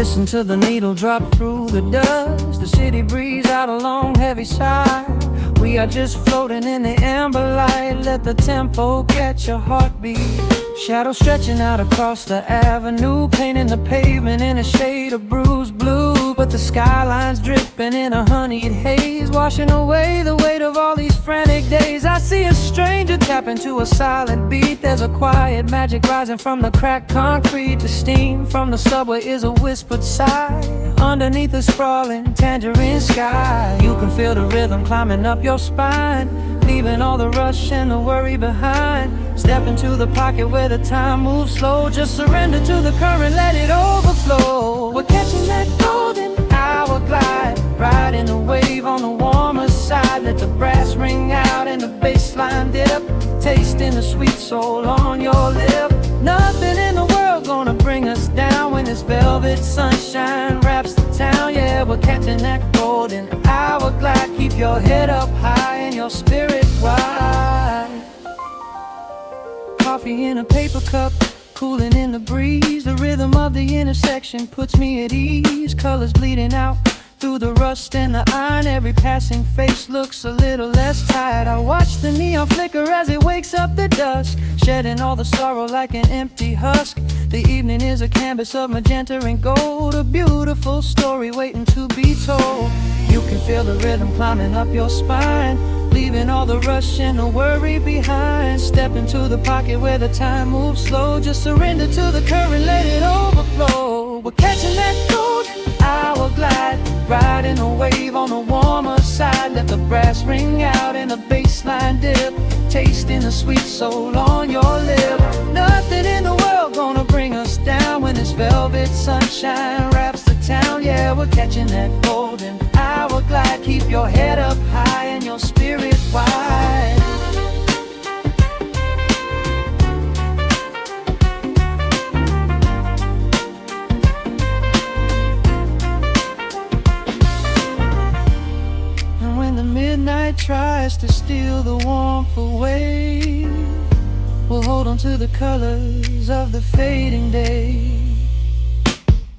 Listen to the needle drop through the dust. The city breeze out a long heavy sigh. We are just floating in the amber light. Let the tempo catch your heartbeat. Shadows stretching out across the avenue, painting the pavement in a shade of bruised blue. But the skyline's dripping in a honeyed haze, washing away the weight of all these frantic days. I see a stranger tap into a silent beat. There's a quiet magic rising from the cracked concrete. The steam from the subway is a whispered sigh underneath the sprawling tangerine sky. You can feel the rhythm climbing up your spine, leaving all the rush and the worry behind. Step into the pocket where the time moves slow. Just surrender to the current, let it overflow. We're catching that golden hour glide, riding the wave on the warmer side. Let the brass ring out and the bassline dip, tasting the sweet soul on your lip. Nothing in the world gonna bring us down when this velvet sunshine wraps the town. Yeah, we're catching that golden hour glide. Keep your head up high and your spirit wide. Coffee in a paper cup, cooling in the breeze. The rhythm of the intersection puts me at ease. Colors bleeding out through the rust and the iron. Every passing face looks a little less tired. I watch the neon flicker as it wakes up the dusk, shedding all the sorrow like an empty husk. The evening is a canvas of magenta and gold, a beautiful story waiting to be told. You can feel the rhythm climbing up your spine, leaving all the rush and the worry behind. Step into the pocket where the time moves slow. Just surrender to the current, let it overflow. We're catching that golden hour glide, riding a wave on the warmer side. Let the brass ring out and the bassline dip, tasting the sweet soul on your lip. Nothing in the world gonna bring us down when this velvet sunshine wraps the town. Yeah, we're catching that golden hour glide. Keep your head up high and your spirit wide. And when the midnight tries to steal the warmth away, we'll hold on to the colors of the fading day.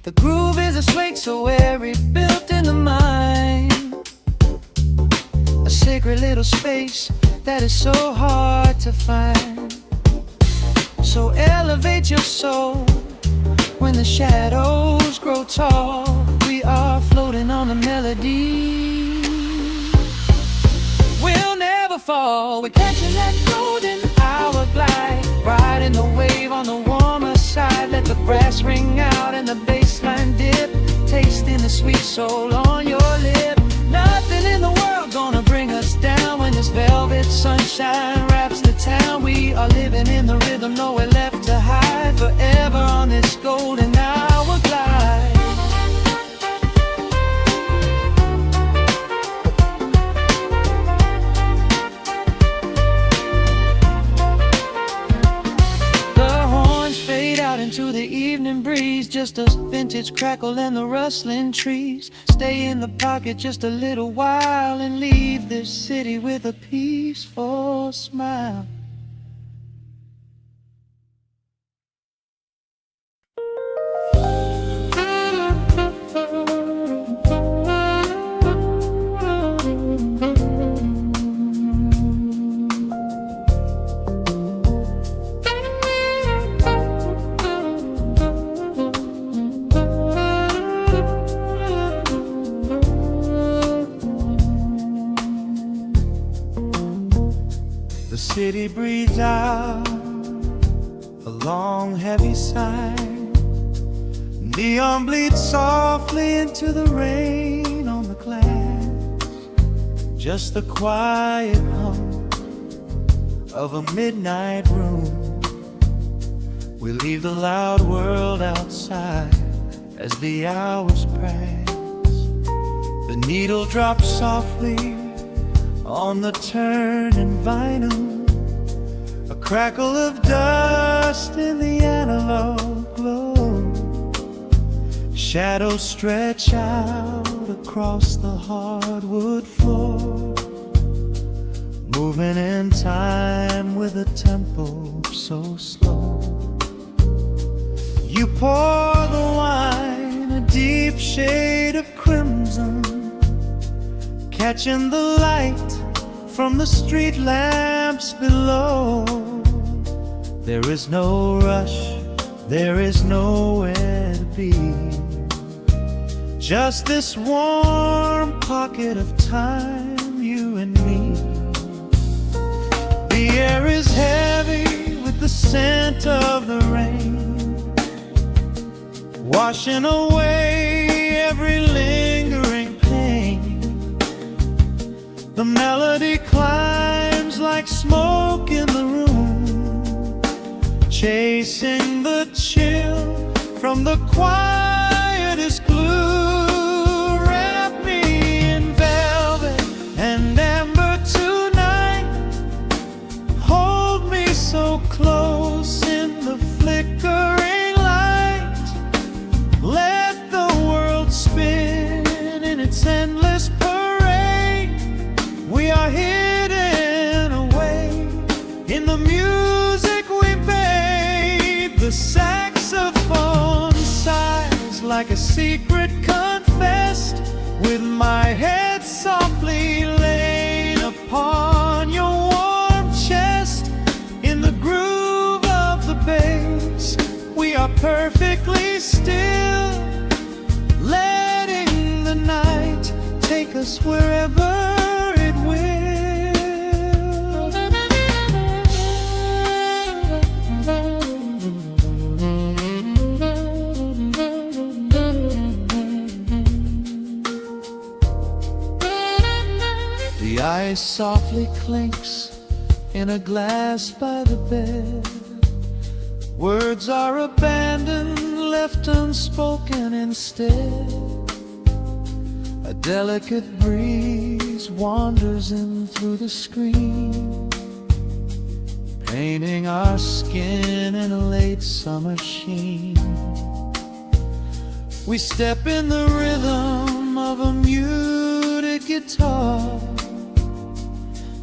The groove is a swing so airy, built in the mind, a sacred little space that is so hard to find. So elevate your soul when the shadows grow tall. We are floating on the melody, we'll never fall. We're catching that golden hour glide, riding the wave on the warmer side. Let the brass ring out and the bassline dip, tasting the sweet soul on your lip. Nothing in the world gonna bring us down when this velvet sunshine wraps the town. We are living in the rhythm, nowhere left to hide, forever on this golden hour glide. Into the evening breeze, just a vintage crackle and the rustling trees. Stay in the pocket just a little while and leave this city with a peaceful smile. The city breathes out a long heavy sigh. Neon bleeds softly into the rain on the glass. Just the quiet hum of a midnight room. We leave the loud world outside as the hours pass. The needle drops softly on the turning vinyl, a crackle of dust in the analog glow. Shadows stretch out across the hardwood floor, moving in time with a tempo so slow. You pour the wine, a deep deep shade of crimson, catching the light from the street lamps below. There is no rush, there is nowhere to be, just this warm pocket of time, you and me. The air is heavy with the scent of the rain, washing away every lingering pain. The melody climbs like smoke in the room, chasing the chill from the quietest glue. Wrap me in velvet and amber tonight, hold me so close in the flickering light. Let the world spin in its endless parade. We are hidden away in the music we made. The saxophone sighs like a secret confessed, with my head softly laid upon your warm chest. In the groove of the bass, we are perfectly still, letting the night take us wherever it will. The ice softly clinks in a glass by the bed. Words are abandoned, left unspoken instead. A delicate breeze wanders in through the screen, painting our skin in a late summer sheen. We step in the rhythm of a muted guitar,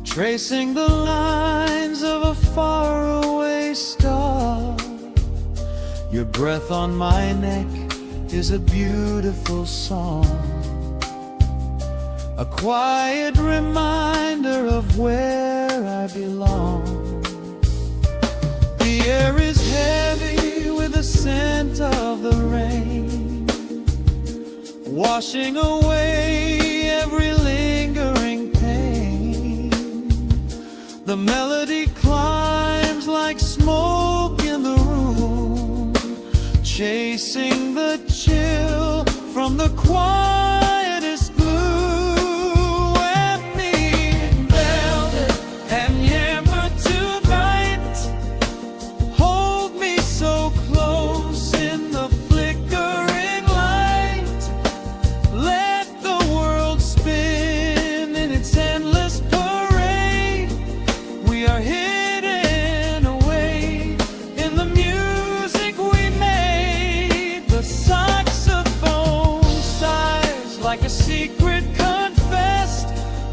tracing the lines of a faraway star. Your breath on my neck is a beautiful song, a quiet reminder of where I belong. The air is heavy with the scent of the rain, washing away every lingering pain. The melody climbs like smoke in the room, chasing the chill from the quietest blue. Wrap me in velvet and amber tonight, hold me so close in the flickering light. Let the world spin in its endless parade. We are hidden away in the music we made. The saxophone sighs like a secret confessed,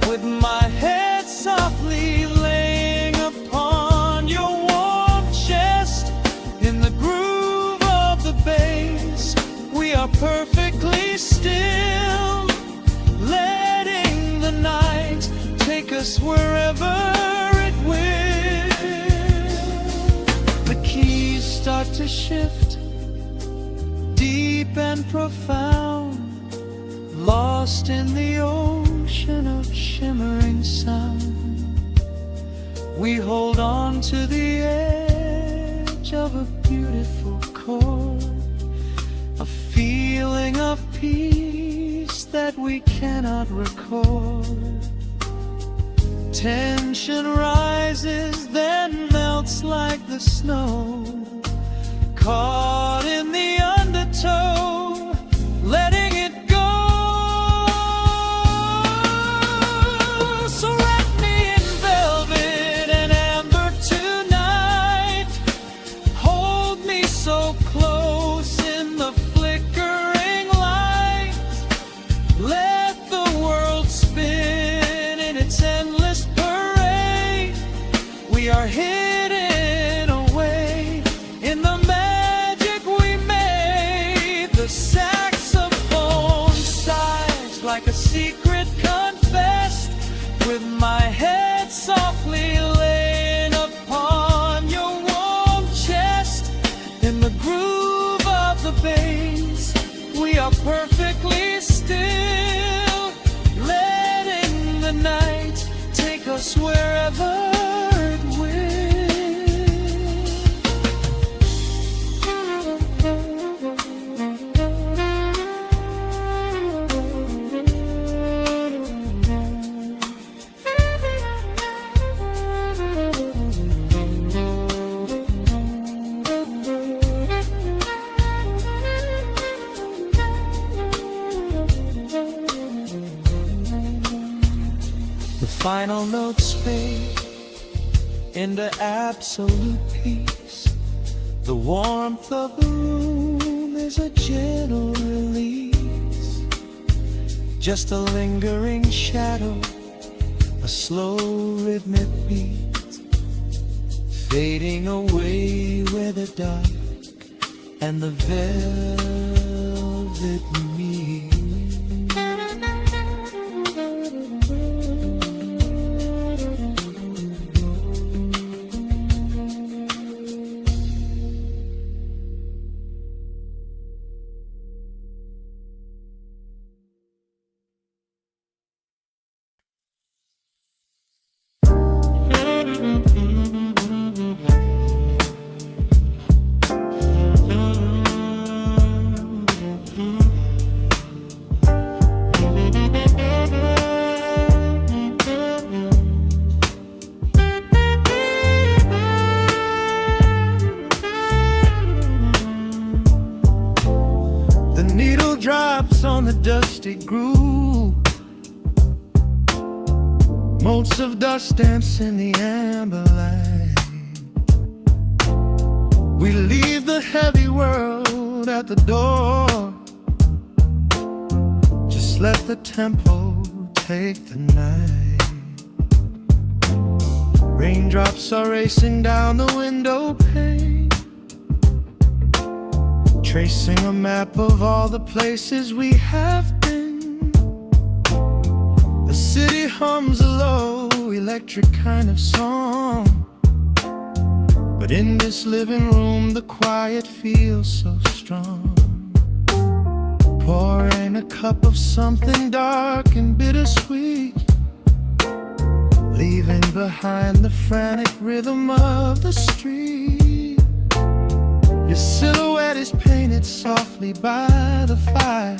with my head softly laying upon your warm chest. In the groove of the bass, we are perfectly still, letting the night take us wherever it will. The keys start to shift, deep and profound, lost in the ocean of shimmering sound. We hold on to the edge of a beautiful chord, a feeling of peace that we cannot record. Tension rises, then melts like the snow, caught in the undertow, letting it go. So wrap me in velvet and amber tonight, hold me so close in the flickering light. Let the world spin in its endless parade. We are hidden away in the magic we made. it will. The final notes fade into absolute peace. The warmth of the room is a gentle release. Just a lingering shadow, a slow rhythmic beat, fading away where the dark and the velvet meet. Drops on the dusty groove, motes of dust dance in the amber light. We leave the heavy world at the door, just let the tempo take the night. Raindrops are racing down the window pane, tracing a map of all the places we have been. The city hums a low, electric kind of song, but in this living room the quiet feels so strong. Pouring a cup of something dark and bittersweet, leaving behind the frantic rhythm of the street. Your silhouette is painted softly by the fire,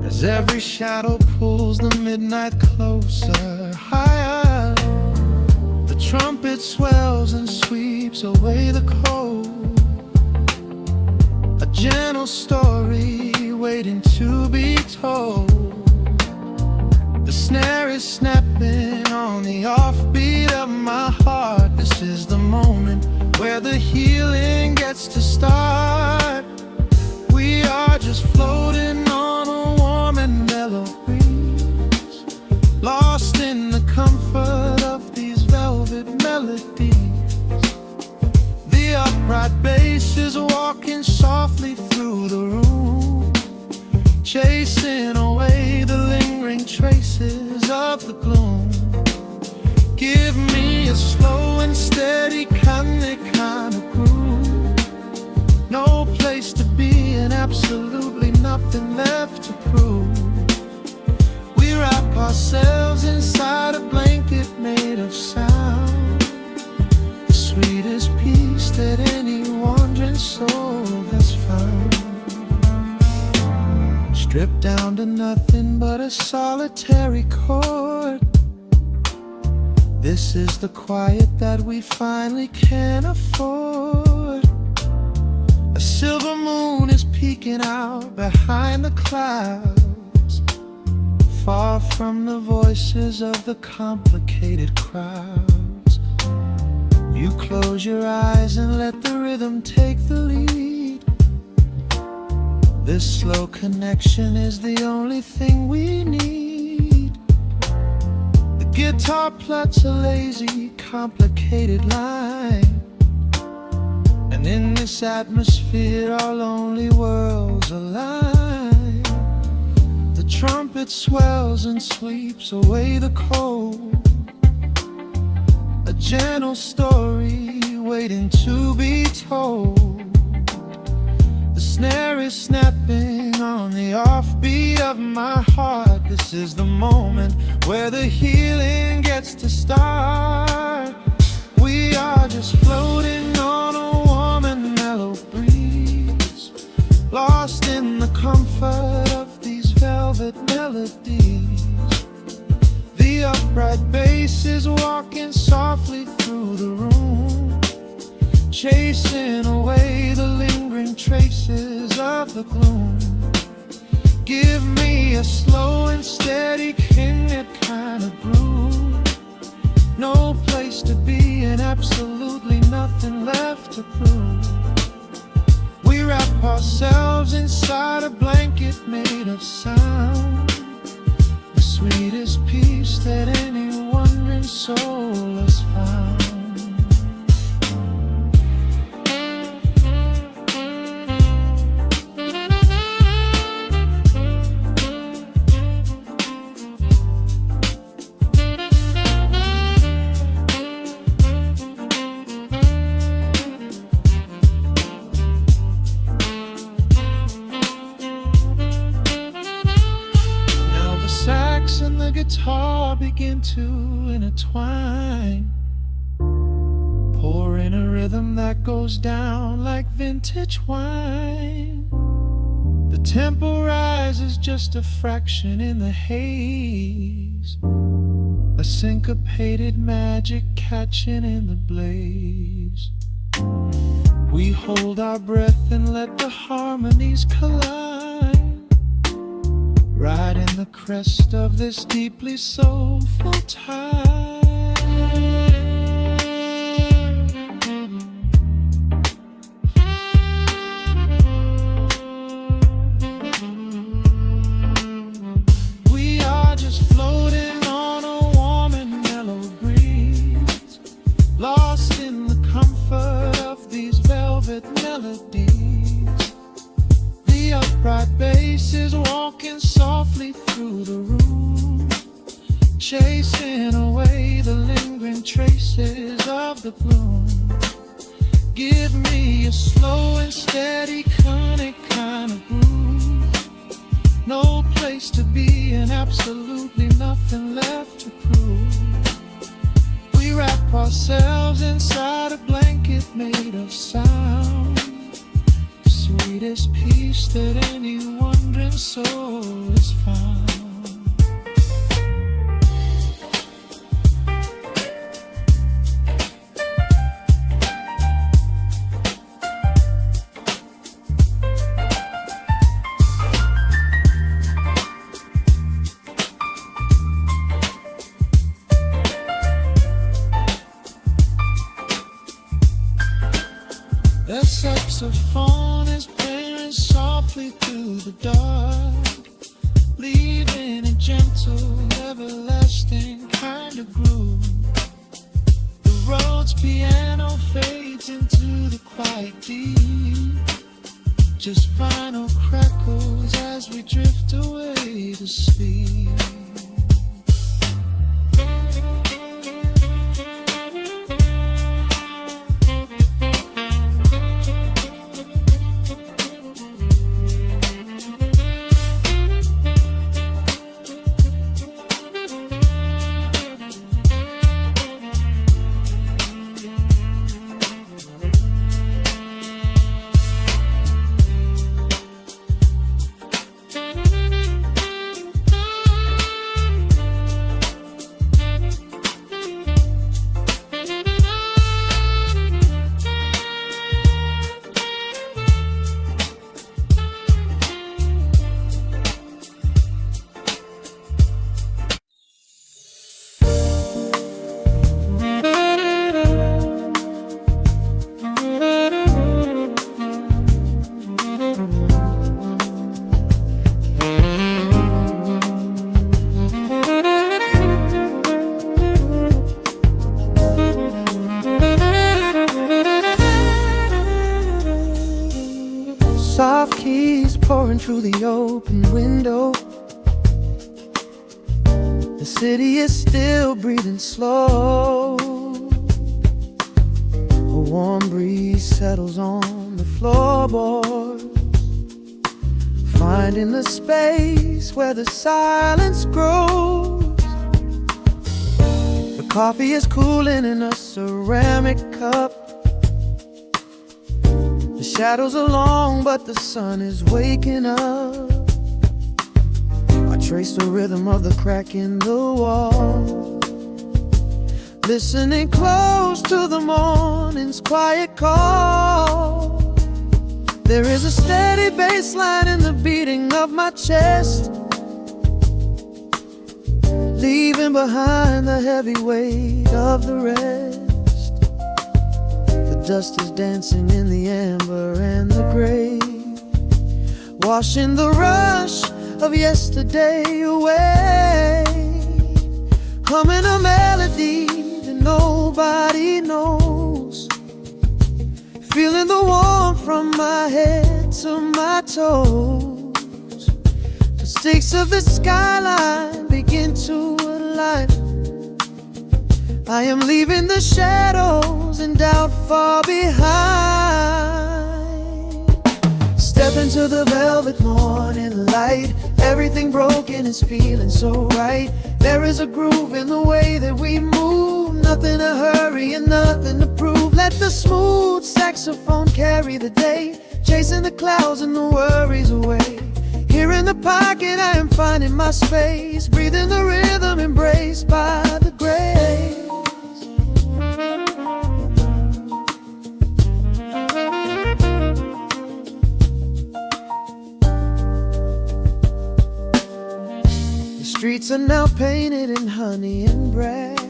as every shadow pulls the midnight closer, higher. The trumpet swells and sweeps away the cold, a gentle story waiting to be told. The snare is snapping on the offbeat of my heart. This is the moment where the healing gets to start. We are just floating on a warm and mellow breeze, lost in the comfort of these velvet melodies. The upright bass is walking softly through the room, chasing away the lingering traces of the gloom. Give me a slow and steady kind of groove, no place to be and absolutely nothing left to prove. We wrap ourselves inside a blanket made of sound, the sweetest peace that any wandering soul has found. Stripped down to nothing but a solitary chord, this is the quiet that we finally can afford. A silver moon is peeking out behind the clouds, far from the voices of the complicated crowds. You close your eyes and let the rhythm take the lead. This slow connection is the only thing we need. Guitar plots a lazy, complicated line, and in this atmosphere our lonely worlds align. The trumpet swells and sweeps away the cold, a gentle story waiting to be told. The snare is snapping on the offbeat of my heart. This is the moment where the healing gets to start. We are just floating on a warm and mellow breeze, lost in the comfort of these velvet melodies. The upright bass is walking softly through the room, chasing away the lingering traces of the gloom. Give me a slow and steady chord kind of groove. No place to be and absolutely nothing left to prove. We wrap ourselves inside a blanket made of sound, the sweetest peace that any wandering soul has found. And the guitar begin to intertwine, pouring a rhythm that goes down like vintage wine. The tempo rises just a fraction in the haze, a syncopated magic catching in the blaze. We hold our breath and let the harmonies collide, right in the crest of this deeply soulful tide. We are just floating on a warm and mellow breeze, lost in the comfort of these velvet melodies. The upright bass is walking softly through the room, chasing away the lingering traces of the gloom. Give me a slow and steady conic kind of groove. No place to be and absolutely nothing left to prove. We wrap ourselves inside a blanket made of sound, sweetest peace that any wandering soul has found. The saxophone is playing softly through the dark, leaving a gentle, everlasting kind of groove. The Rhodes piano fades into the quiet deep, just final crackles as we drift away to sleep. Soft keys pouring through the open window. The city is still breathing slow. A warm breeze settles on the floorboards, finding finding the space where the silence grows. The coffee is cooling in a ceramic cup. The shadows are long, but the sun is waking up. I trace the rhythm of the crack in the wall, listening close to the morning's quiet call. There is a steady bassline in the beating of my chest, leaving behind the heavy weight of the rest. The dust is dancing in the amber and the gray, washing the rush of yesterday away. Humming a melody that nobody knows, feeling the warmth from my head to my toes. The stakes of the skyline begin to align. I am leaving the shadows and doubt far behind. Step into the velvet morning light. Everything broken is feeling so right. There is a groove in the way that we move. Nothing to hurry and nothing to prove. Let the smooth saxophone carry the day, chasing the clouds and the worries away. Here in the pocket I am finding my space, breathing the rhythm embraced by the grace. The streets are now painted in honey and brass,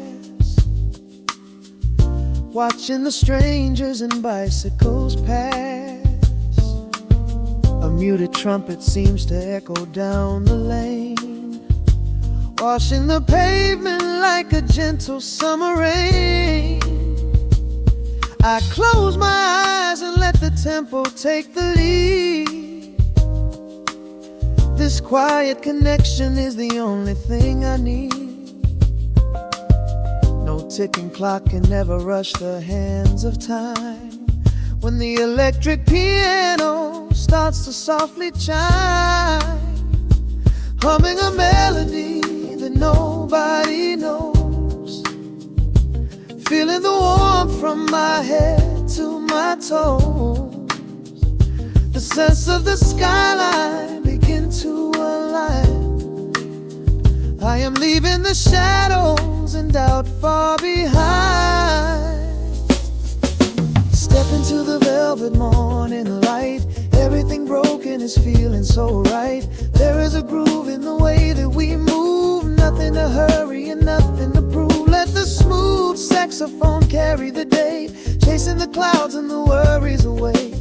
watching the strangers and bicycles pass. A muted trumpet seems to echo down the lane, washing the pavement like a gentle summer rain. I close my eyes and let the tempo take the lead. This quiet connection is the only thing I need. No ticking clock can never rush the hands of time. When the electric piano starts to softly chime, humming a melody that nobody knows, feeling the warmth from my head to my toes. The sense of the skyline begin to align. I am leaving the shadows and doubt far behind. Step into the velvet morning light. Everything broken is feeling so right. There is a groove in the way that we move. Nothing to hurry and nothing to prove. Let the smooth saxophone carry the day, chasing the clouds and the worries away.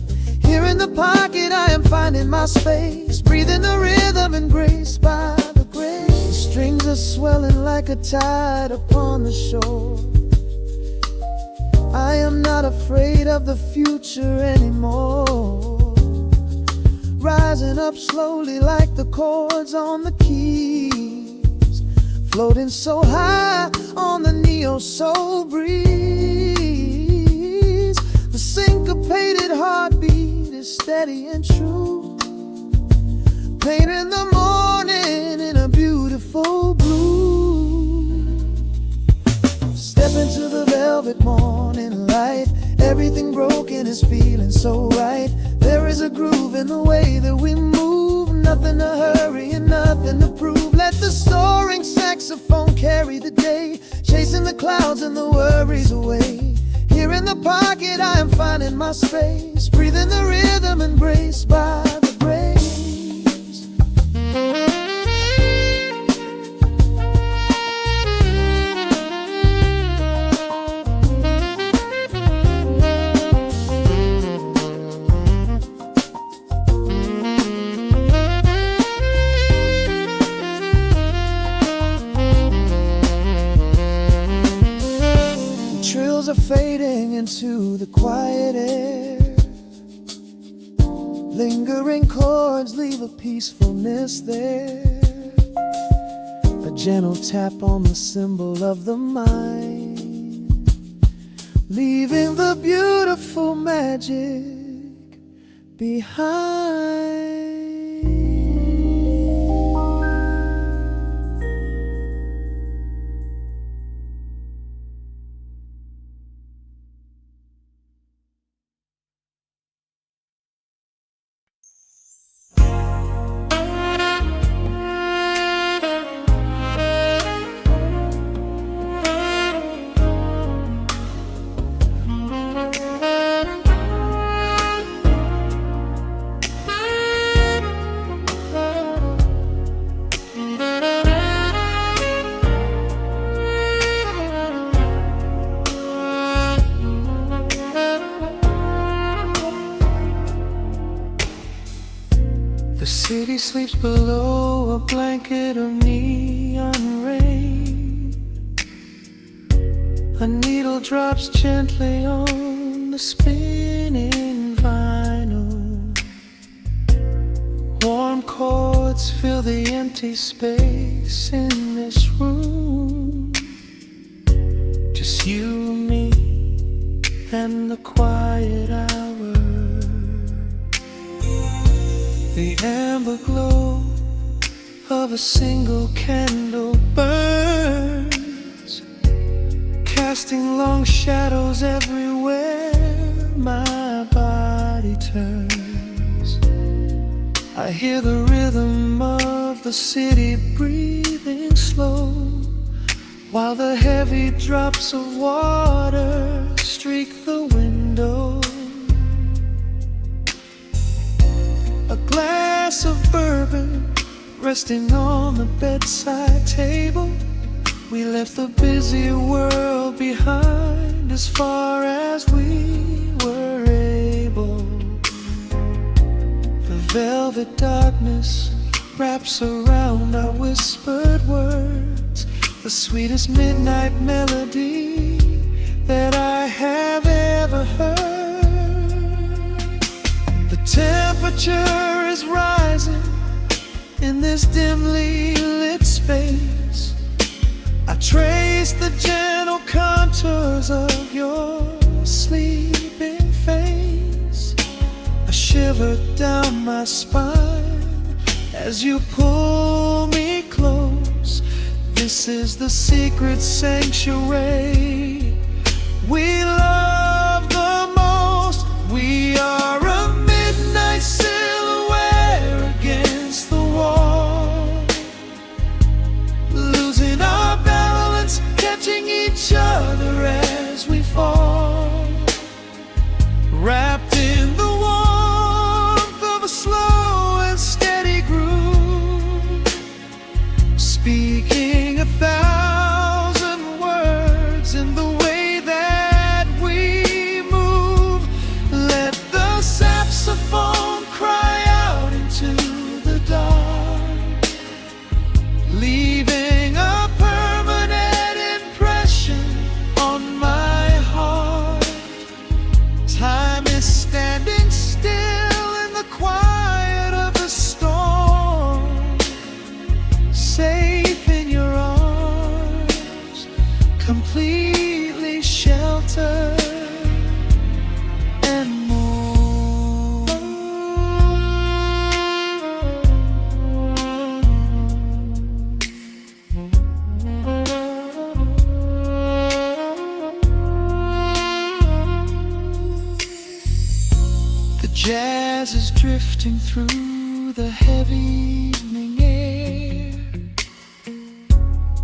Here in the pocket I am finding my space, breathing the rhythm embraced by the grace. The strings are swelling like a tide upon the shore. I am not afraid of the future anymore, rising up slowly like the chords on the keys, floating so high on the neo-soul breeze. The syncopated heartbeat is steady and true, painting the morning in a beautiful blue. Step into the velvet morning light. Everything broken is feeling so right. There is a groove in the way that we move. Nothing to hurry and nothing to prove. Let the soaring saxophone carry the day, chasing the clouds and the worries away. Here in the pocket I am finding my space, breathing the rhythm embraced by the grace. Are fading into the quiet air. Lingering chords leave a peacefulness there, a gentle tap on the cymbal of the mind, leaving the beautiful magic behind. city sleeps below a blanket of neon rain. A needle drops gently on the spinning vinyl. Warm chords fill the empty space in this room. Just you and me and the quiet hour. The amber glow of a single candle burns, casting long shadows everywhere my body turns. I hear the rhythm of the city breathing slow, while the heavy drops of water streak the window. A glass of bourbon resting on the bedside table. We left the busy world behind as far as we were able. The velvet darkness wraps around our whispered words, the sweetest midnight melody that I have ever heard. The temperature is rising in this dimly lit space. I trace the gentle contours of your sleeping face. A shiver down my spine as you pull me close. This is the secret sanctuary we love the most. We are a midnight silhouette against the wall, losing our balance, catching each other as we fall, wrapped in the warmth of a slow and steady groove, speaking 1,000 words in the way that we move. Let the saxophone cry out into the dark, leaving a permanent impression on my heart. Time is standing still in the quiet of the storm, safe in your arms, completely sheltered and more. The jazz is drifting through the heavy evening air,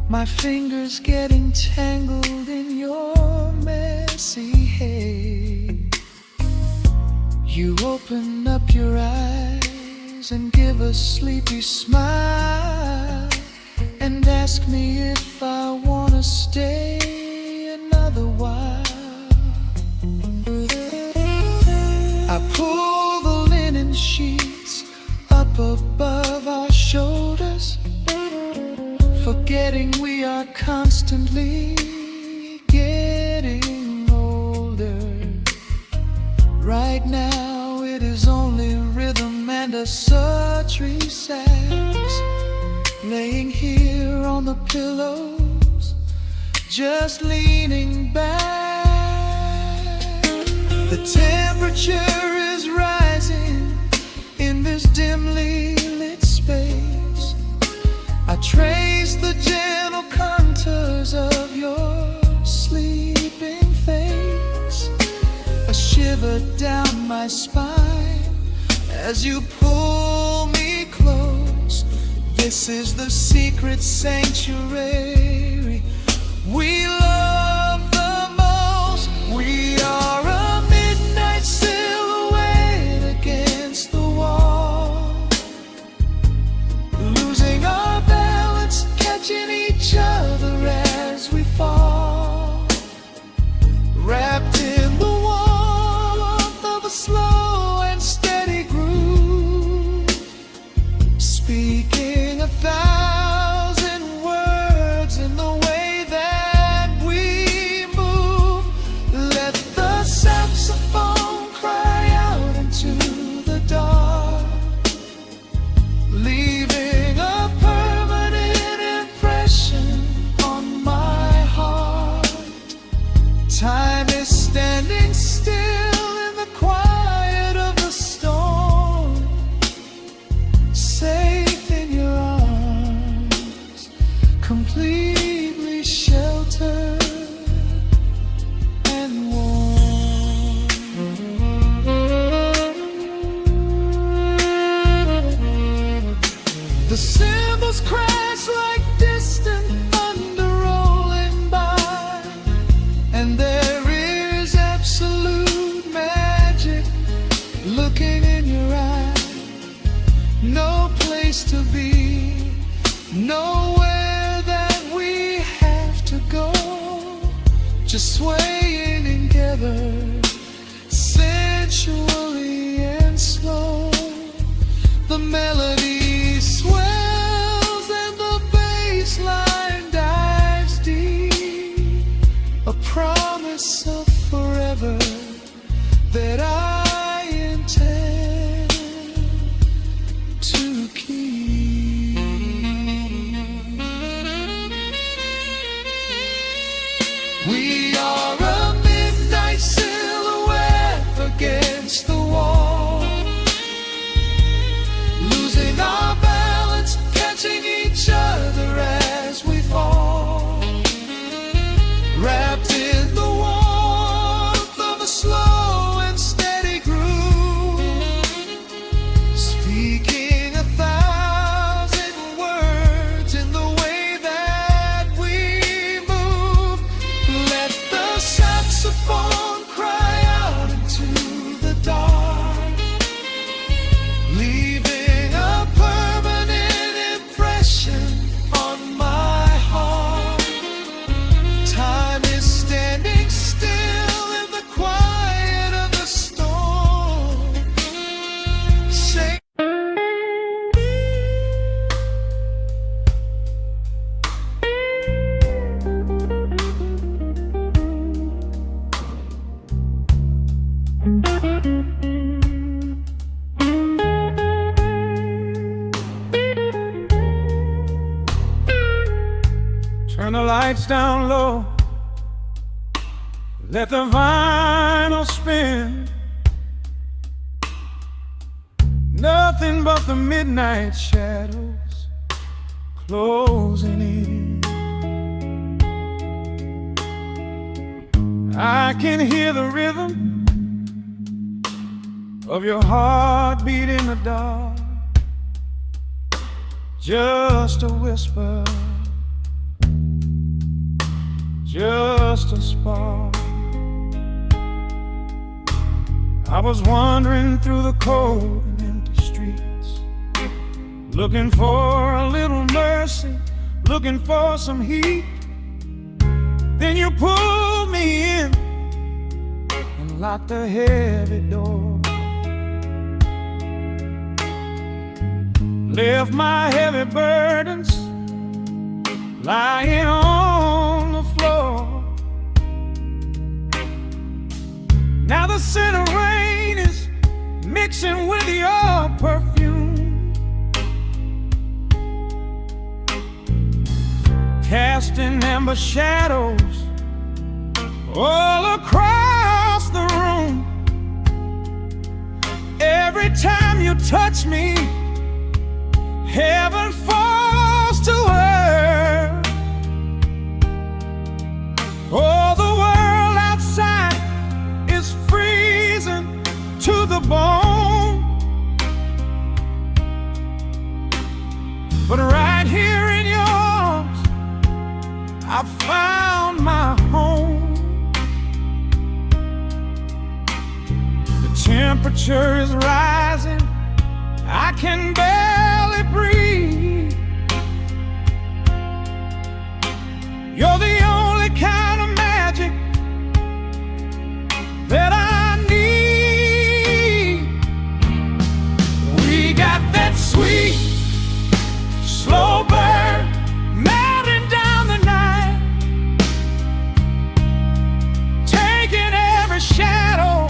my fingers getting tangled in your messy hair. You open up your eyes and give a sleepy smile, and ask me if I wanna stay another while. I pull the linen sheets up above our shoulders, forgetting we are constantly getting older. Right now it is only rhythm and a sultry sax, laying here on the pillows, just leaning back. The temperature is rising in this dimly lit space. I trace the gentle contours of your sleeping face. A shiver down my spine as you pull me close. This is the secret sanctuary we love the most. We are a midnight silhouette against the wall, losing our balance, catching each other as we fall, wrapped in the warmth of a slow and steady groove, Time is standing still in the quiet of the storm, safe in your arms, completely sheltered and warm. The cymbals crash like distant thunder rolling by, and there is absolute magic looking in your eye. No place to be, nowhere that we have to go, just swaying together, sensually and slow. The melody swells and the bassline dives deep, a promise of forever that I intend to keep. We are a midnight silhouette against the wall, losing our balance, catching each other as we fall, wrapped in the warmth of a slow and steady groove, speaking 1,000 words in the way that we move. Let the saxophone cry out into the dark, leaving a permanent impression on my heart. Time is standing still in the quiet of the storm. Say turn the lights down low, let the vinyl spin. Nothing but the midnight shadows closing in. I can hear the rhythm of your heartbeat in the dark, just a whisper, just a spark. I was wandering through the cold and empty streets, looking for a little mercy, looking for some heat. Then you pulled me in and locked the heavy door, left my heavy burdens lying on the floor. Now the scent of rain is mixing with your perfume, casting amber shadows all across the room. Every time you touch me, heaven falls to earth. Oh, the world outside is freezing to the bone, but right here in your arms I found my home. The temperature is rising, I can barely breathe. You're the only kind of magic that I need. We got that sweet, slow burn melting down the night, taking every shadow,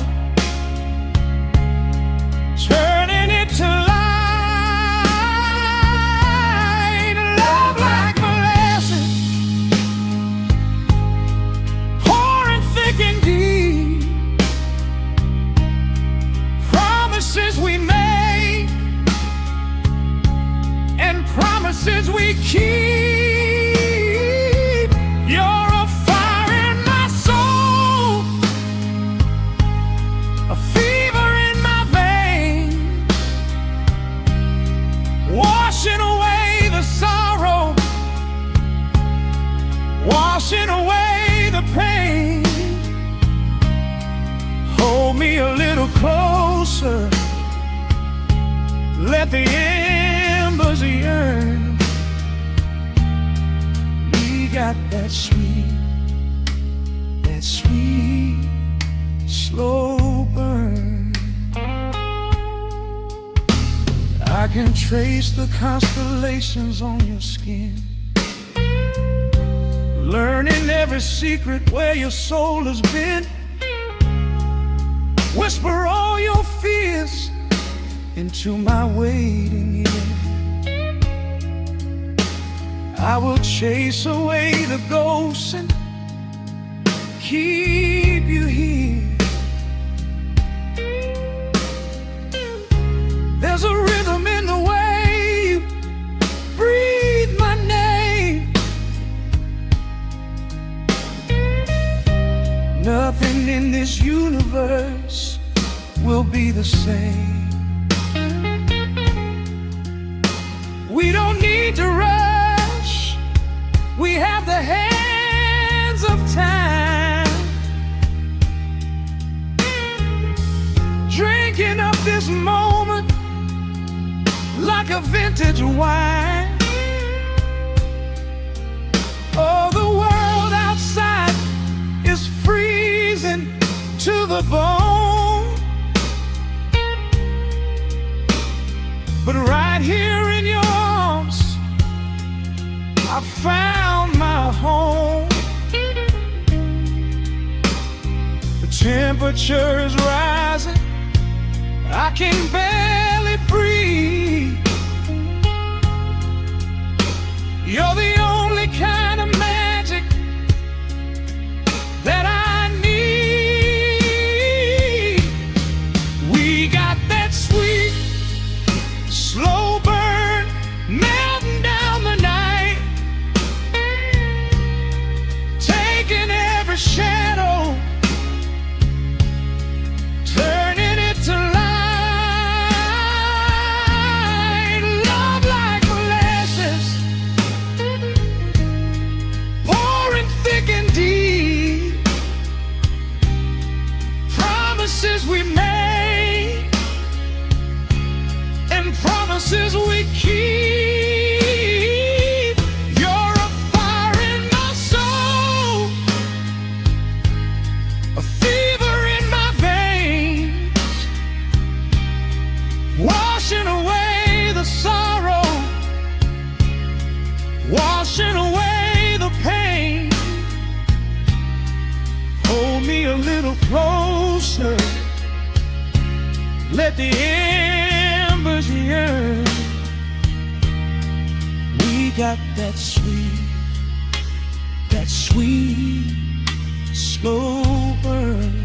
turning it to light. Love like molasses, let the embers yearn. We got that sweet, slow burn. I can trace the constellations on your skin, learning every secret where your soul has been. Whisper all your fears into my waiting ear. I will chase away the ghosts and keep you here. There's a rhythm in the way you breathe my name. Nothing in this universe will be the same. We don't need to rush. We have the hands of time, drinking up this moment like a vintage wine. Oh, the world outside is freezing to the bone, but right here in your arms I found my home. The temperature is rising, I can barely breathe. You're the only kind of magic that I need. We got that sweet, slow burn melting down the night, taking every shadow, turning it to light. Love like molasses, pouring thick and deep. Promises we made and promises we keep. You're a fire in my soul, a fever in my veins, washing away the sorrow, washing away the pain. Hold me a little closer, let the embers yearn. We got that sweet, slow burn.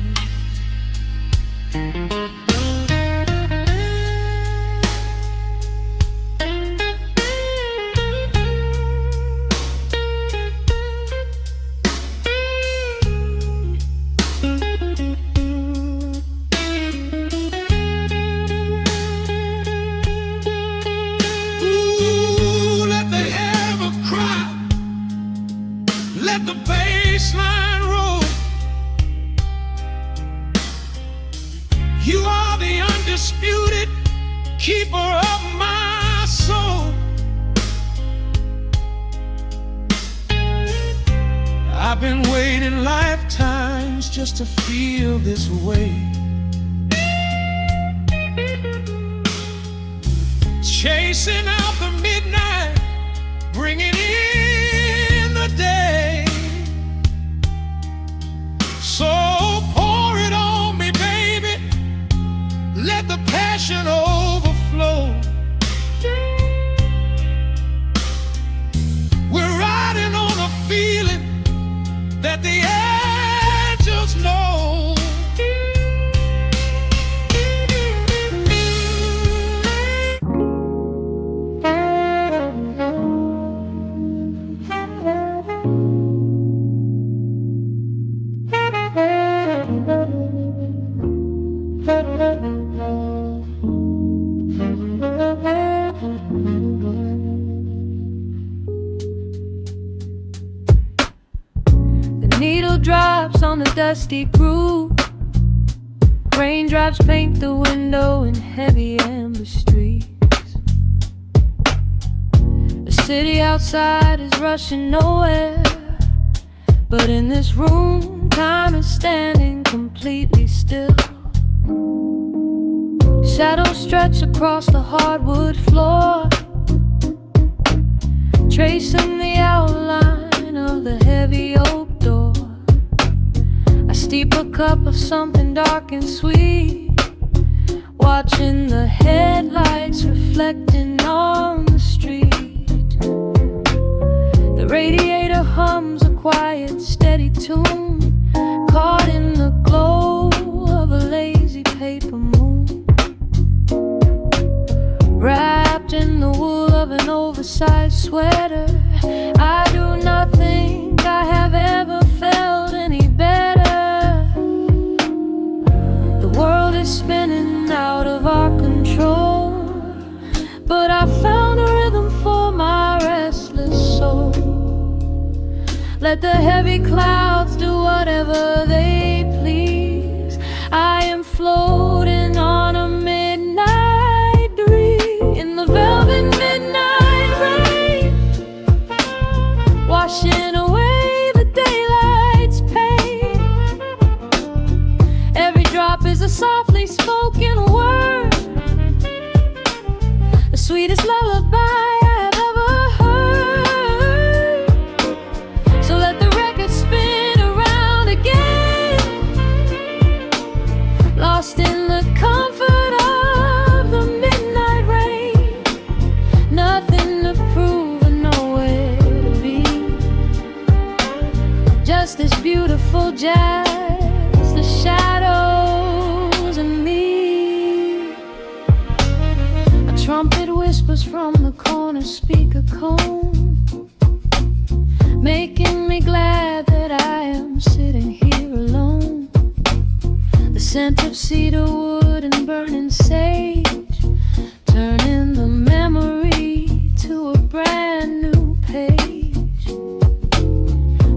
Let the bassline roll. You are the undisputed keeper of my soul. I've been waiting lifetimes just to feel this way, chasing out the midnight, bringing in the day. So pour it on me, baby, let the passion overflow. We're riding on a feeling that the angels know. Needle drops on the dusty groove. Raindrops paint the window in heavy amber streets. city outside is rushing nowhere, but in this room, time is standing completely still. Shadows stretch across the hardwood floor, tracing the outline of the heavy oak door. I steep a cup of something dark and sweet, watching the headlights reflecting on the street. The radiator hums a quiet, steady tune, caught in the glow of a lazy paper moon. Wrapped in the wool of an oversized sweater, I do not think I have ever felt any better. The world is spinning out of our control, but I found a rhythm for my restless soul. Let the heavy clouds do whatever they please. I am floating on a midnight breeze, in the velvet midnight rain, washing away the daylight's pain. Every drop is a softly spoken word, the sweetest lullaby I have ever heard. So let the record spin around again, lost in the comfort of the midnight rain. Nothing to prove and nowhere to be, just this beautiful jazz, the shadows and me. A trumpet whispers from the corner speaker cone, making me glad that I am sitting here alone. The scent of cedar wood and burning sage, turning the memory to a brand new page.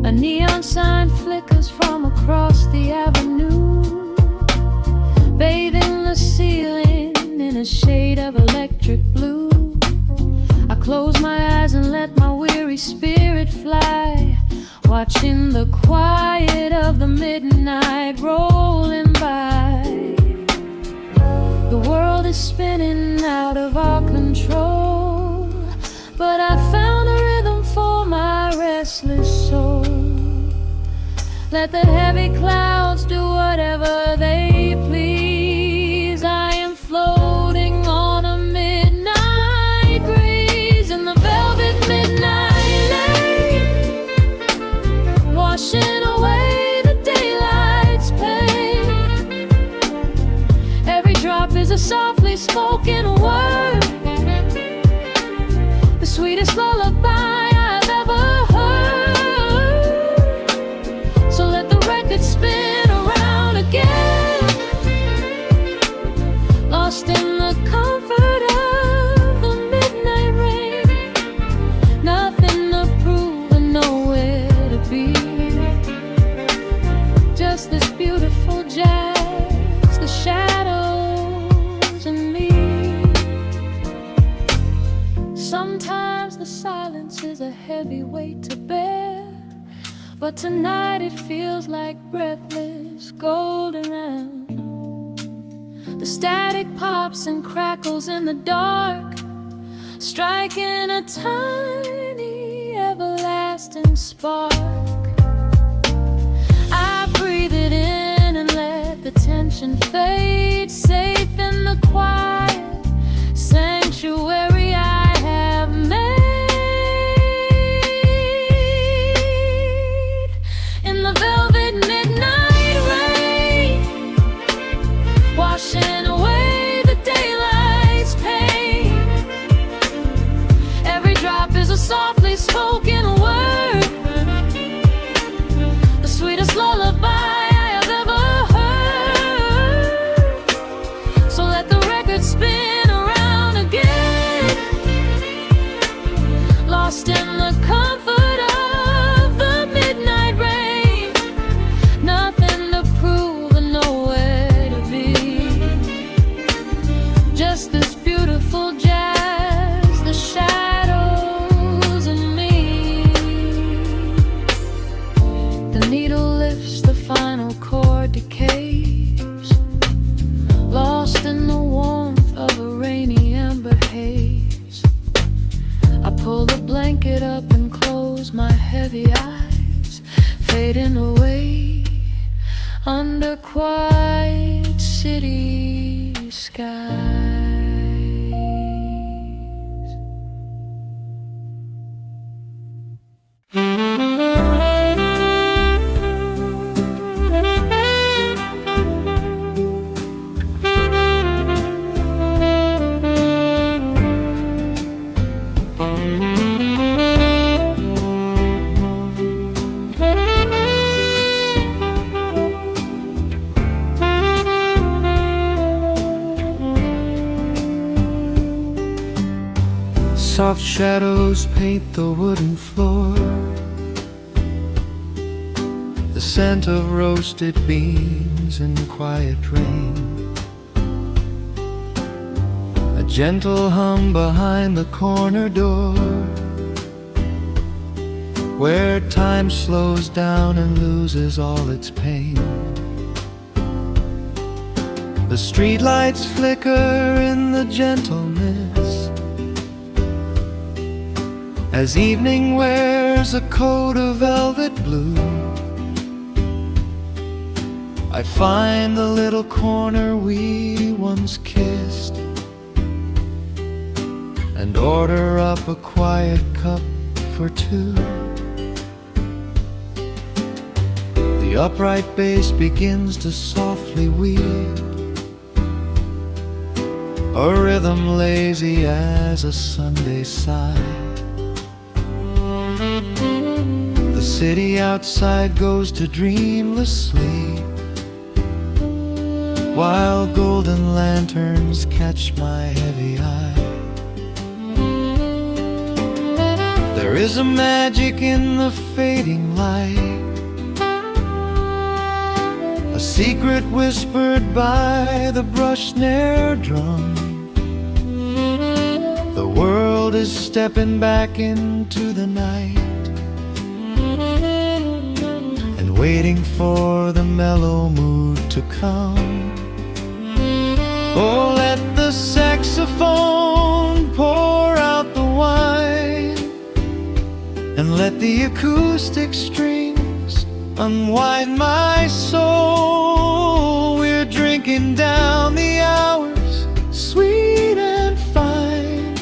A neon sign flickers from across the avenue, bathing the ceiling in a shade of electric blue. I close my eyes and let my weary spirit fly, watching the quiet of the midnight rolling by. The world is spinning out of our control, but I found a rhythm for my restless soul. Let the heavy clouds do whatever they please. I am floating on a midnight breeze, in the velvet midnight lane, washing away the daylight's pain. Every drop is a softly spoken word, the sweetest lullaby I've ever heard. So let the record spin around again, lost in the comfort of the midnight rain. Nothing to prove and nowhere to be, just this beautiful jazz, the shadows and me. Sometimes the silence is a heavy weight to bear, but tonight it feels like breathless golden round. The static pops and crackles in the dark, striking a tiny everlasting spark. I breathe it in and let the tension fade, safe in the quiet sanctuary I have made. In the velvet midnight rain, washing away the daylight's pain. Every drop is a softly spoken word, under quiet city skies. Soft shadows paint the wooden floor, the scent of roasted beans in quiet rain, a gentle hum behind the corner door, where time slows down and loses all its pain. The streetlights flicker in the gentle mist, as evening wears a coat of velvet blue. I find the little corner we once kissed, and order up a quiet cup for two. The upright bass begins to softly weep, a rhythm lazy as a Sunday sigh. The city outside goes to dreamless sleep, while golden lanterns catch my heavy eye. There is a magic in the fading light, a secret whispered by the brush snare drum. The world is stepping back into the night, waiting for the mellow mood to come. Oh, let the saxophone pour out the wine, and let the acoustic strings unwind my soul. We're drinking down the hours, sweet and fine,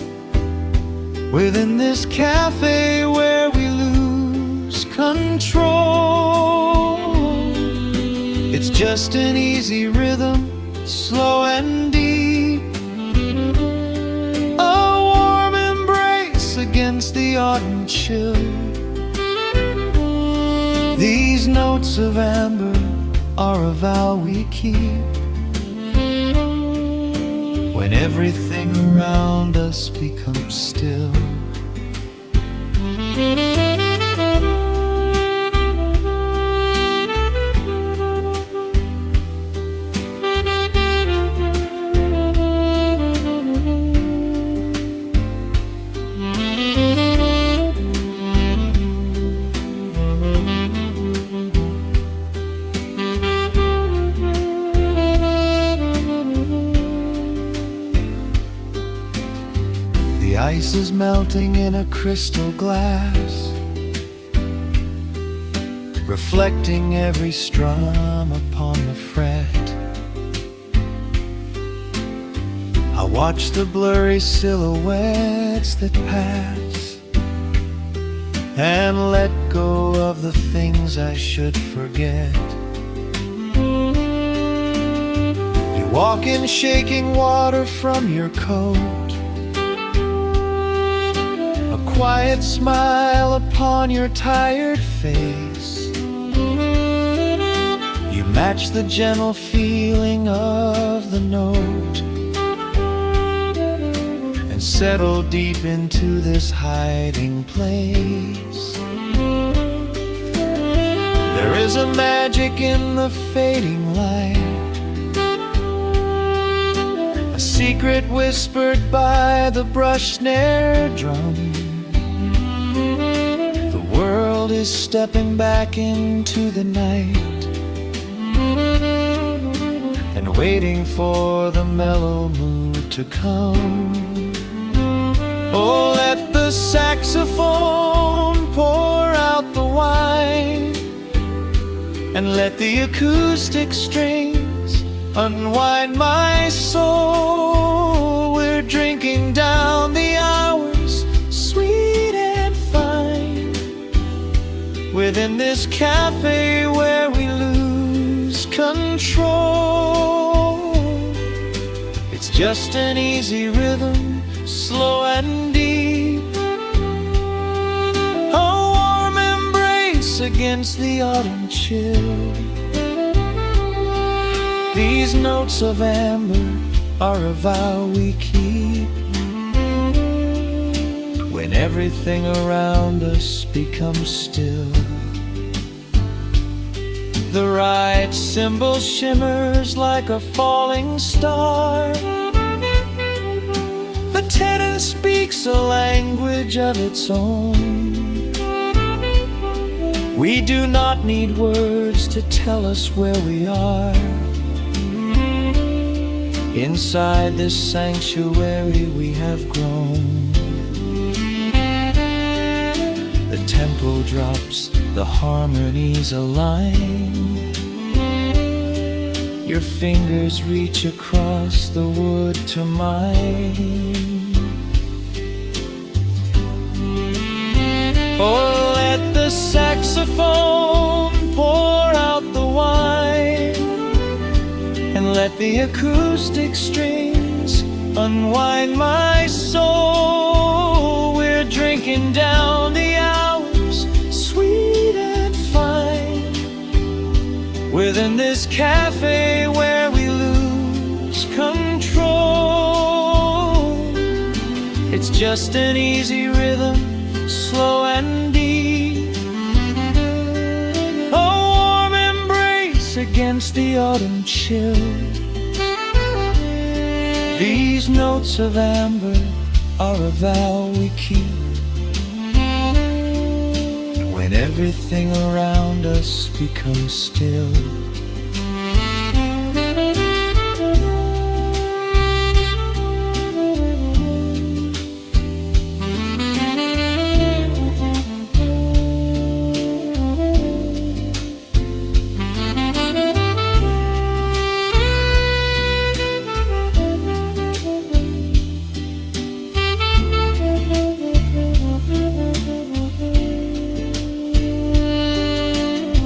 within this cafe where we lose control. It's just an easy rhythm, slow and deep, a warm embrace against the autumn chill. These notes of amber are a vow we keep, when everything around us becomes still. The ice is melting in a crystal glass, reflecting every strum upon the fret. I watch the blurry silhouettes that pass, and let go of the things I should forget. You walk in shaking water from your coat, quiet smile upon your tired face. You match the gentle feeling of the note, and settle deep into this hiding place. There is a magic in the fading light, a secret whispered by the brush snare drum. The world is stepping back into the night, and waiting for the mellow mood to come. Oh, let the saxophone pour out the wine, and let the acoustic strings unwind my soul. We're drinking down the hours, sweet and fine, within this cafe where we lose control. It's just an easy rhythm, slow and deep, a warm embrace against the autumn chill. These notes of amber are a vow we keep when everything around us becomes still. The right cymbal shimmers like a falling star. The tenor speaks a language of its own. We do not need words to tell us where we are. Inside this sanctuary we have grown. The tempo drops, the harmonies align. Your fingers reach across the wood to mine. Oh, let the saxophone pour out the wine, and let the acoustic strings unwind my soul. We're drinking down the hours, sweet and fine, within this cafe where we lose control. It's just an easy rhythm, slow and deep, a warm embrace against the autumn chill. These notes of amber are a vow we keep when everything around us becomes still.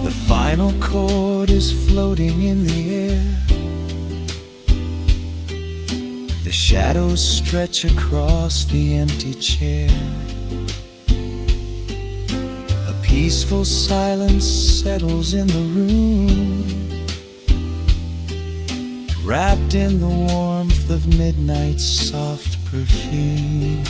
The final chord is floating in the air. The shadows stretch across the empty chair. A peaceful silence settles in the room, wrapped in the warmth of midnight's soft perfume.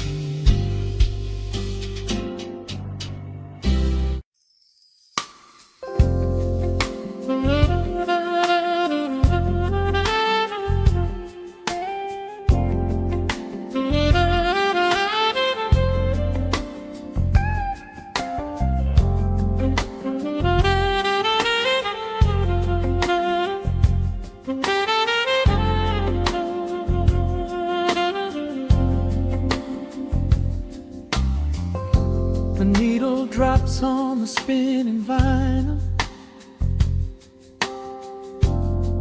The needle drops on the spinning vinyl.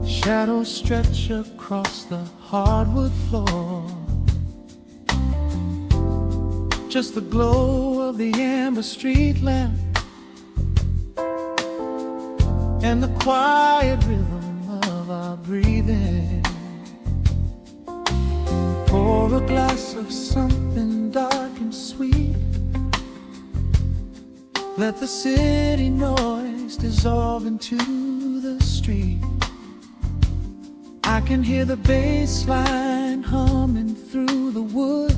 Shadows stretch across the hardwood floor. Just the glow of the amber street lamp and the quiet rhythm of our breathing. Pour a glass of something dark and sweet. Let the city noise dissolve into the street. I can hear the bass line humming through the wood.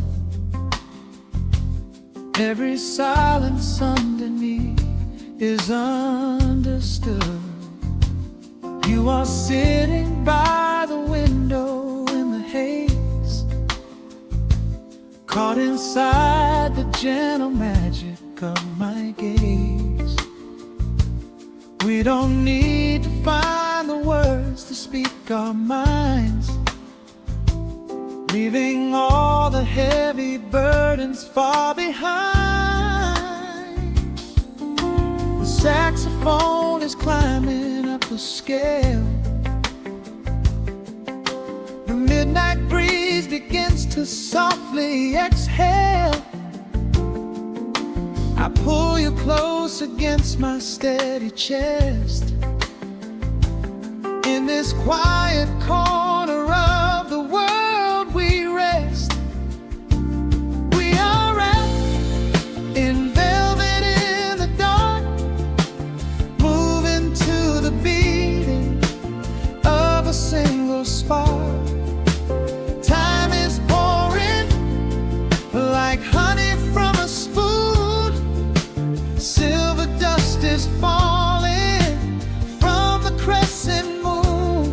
Every silence underneath is understood. You are sitting by the window in the haze, caught inside the gentle magic of my gaze. We don't need to find the words to speak our minds, leaving all the heavy burdens far behind. The saxophone is climbing up the scale. The midnight breeze begins to softly exhale. I pull you close against my steady chest. In this quiet corner of the world we rest. We are wrapped in velvet in the dark, moving to the beating of a single spark. Time is pouring like honey from a spoon. Silver dust is falling from the crescent moon.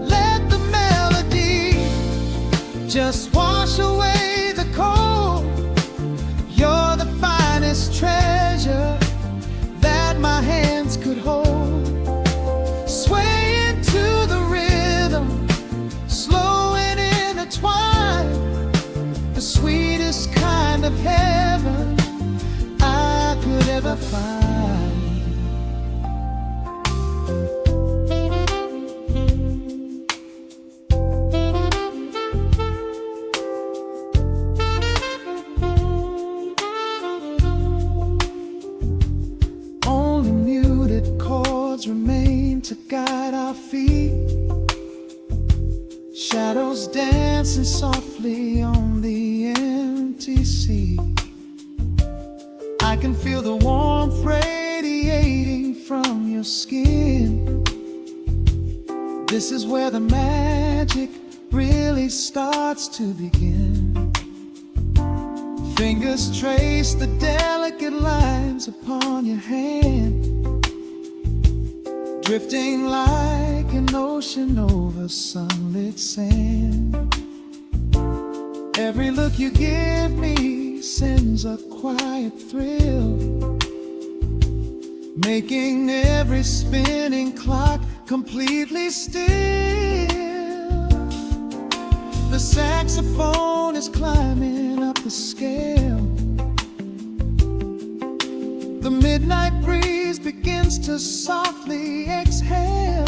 Let the melody just wash away the cold. You're the finest treasure that my hands could hold. Swaying to the rhythm, slow and intertwined, the sweetest kind of heaven I could ever find. Only muted chords remain to guide our feet. Shadows dancing softly on the empty sea. I can feel the warmth radiating from your skin. This is where the magic really starts to begin. Fingers trace the delicate lines upon your hand, drifting like an ocean over sunlit sand. Every look you give me sends a quiet thrill, making every spinning clock completely still. The saxophone is climbing up the scale. The midnight breeze begins to softly exhale.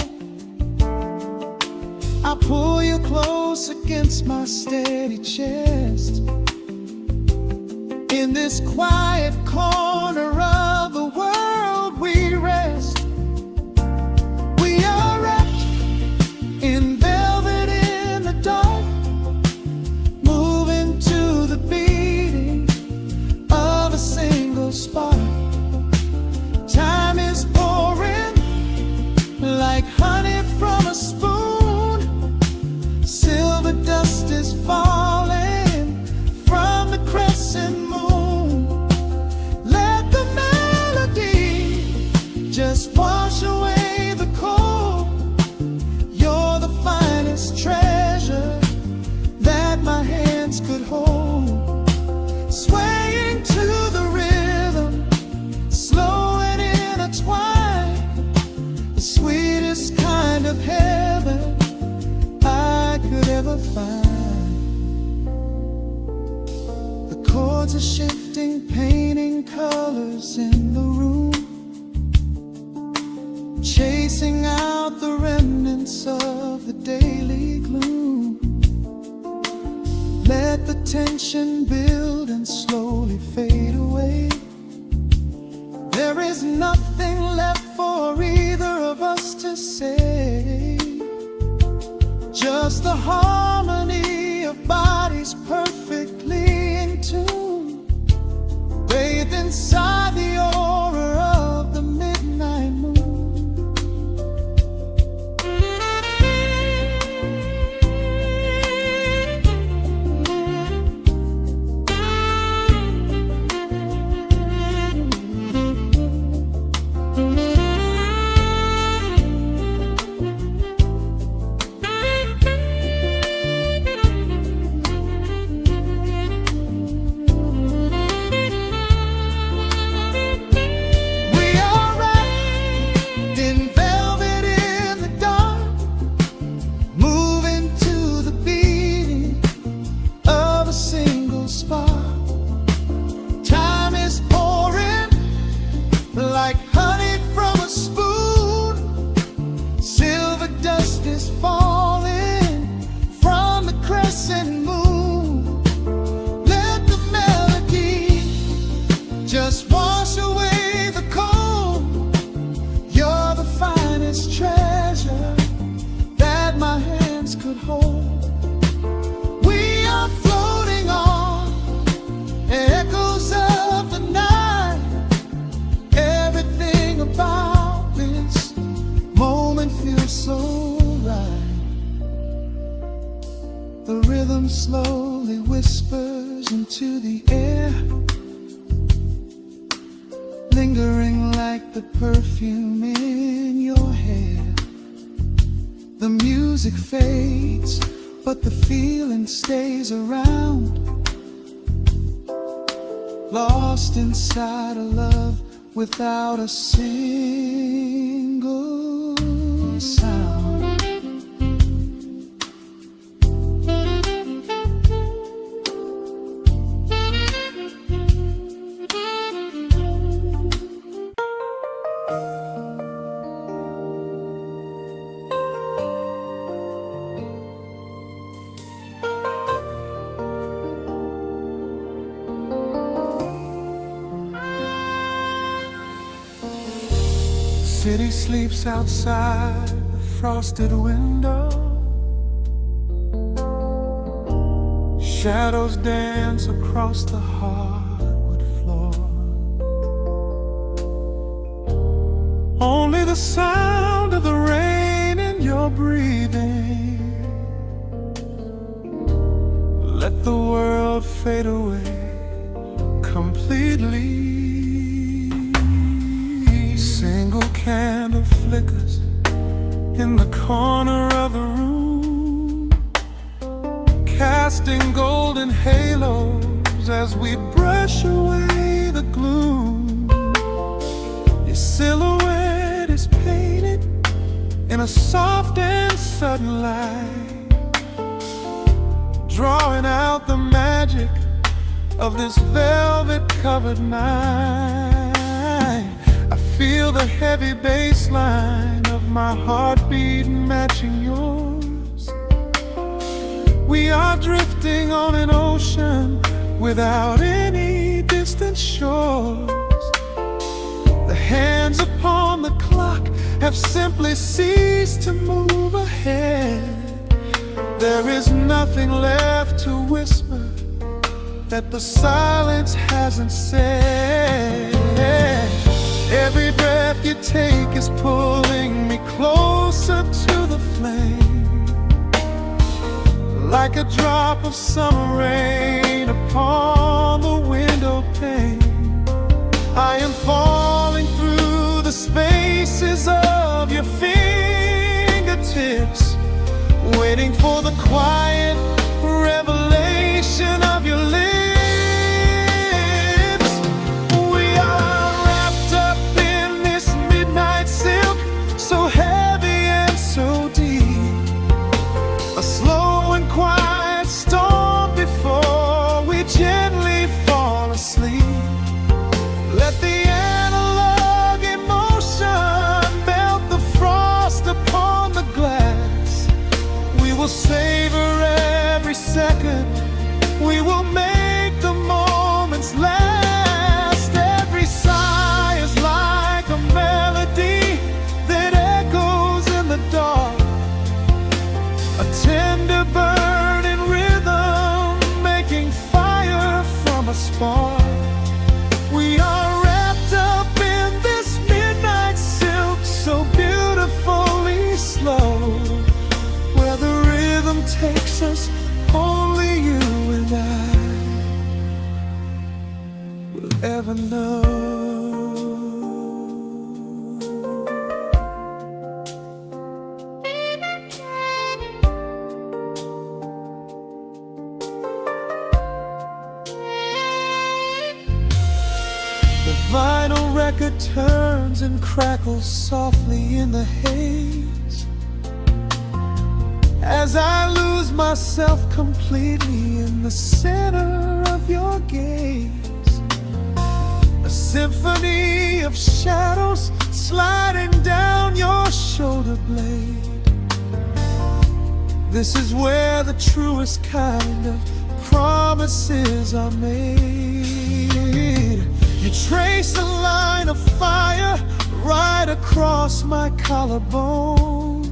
I pull you close against my steady chest. In this quiet corner of the world we rest. We are wrapped in velvet in the dark, moving to the beating of a single spark. Time is pouring like honey from a spoon. Silver dust is falling from the crescent moon. Let the melody just wash away the cold. You're the finest treasure that my hands could hold. Swaying to the rhythm, slow and intertwined, the sweetest kind of heaven I could ever find. The chords are shifting, painting colors in the room, chasing out the remnants of the daily gloom. Let the tension build and slowly fade away. There is nothing left for either of us to say. Just the harmony of bodies perfectly in tune, bathed inside the aura of the midnight moon. is falling from the crescent moon. Let the melody just wash away the cold. You're the finest treasure that my hands could hold. We are floating on echoes of the night. Everything about this moment feels so right. The rhythm slowly whispers into the air, lingering like the perfume in your hair. The music fades, but the feeling stays around, lost inside a love without a single sound. City sleeps outside the frosted window. Shadows dance across the hardwood floor. Only the sound of the rain in your breathing. Let the world fade away completely. Single candle flickers in the corner of the room, casting golden halos as we brush away the gloom. Your silhouette is painted in a soft and sudden light, drawing out the magic of this velvet-covered night. Feel the heavy bass line of my heartbeat matching yours. We are drifting on an ocean without any distant shores. The hands upon the clock have simply ceased to move ahead. There is nothing left to whisper that the silence hasn't said. Every breath you take is pulling me closer to the flame, like a drop of summer rain upon the window pane. I am falling through the spaces of your fingertips, waiting for the quiet revelation of your lips. So heavy and so deep, a slow and quiet storm before we gently fall asleep. Let the analog emotion melt the frost upon the glass. We will savor every second, we will make the moments last. Every sigh is like a melody that echoes in the dark, a tender burning rhythm making fire from a spark. We are wrapped up in this midnight silk, so beautifully slow, where the rhythm takes us, only you and I will ever know. Vinyl record turns and crackles softly in the haze, as I lose myself completely in the center of your gaze. A symphony of shadows sliding down your shoulder blade, This is where the truest kind of promises are made. You trace a line of fire right across my collarbone.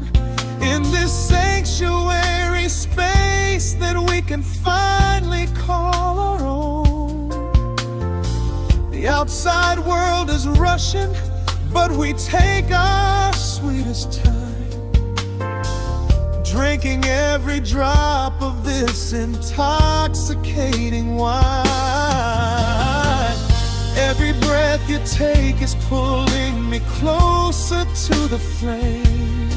In this sanctuary space that we can finally call our own. The outside world is rushing, but we take our sweetest time, drinking every drop of this intoxicating wine. Every breath you take is pulling me closer to the flame,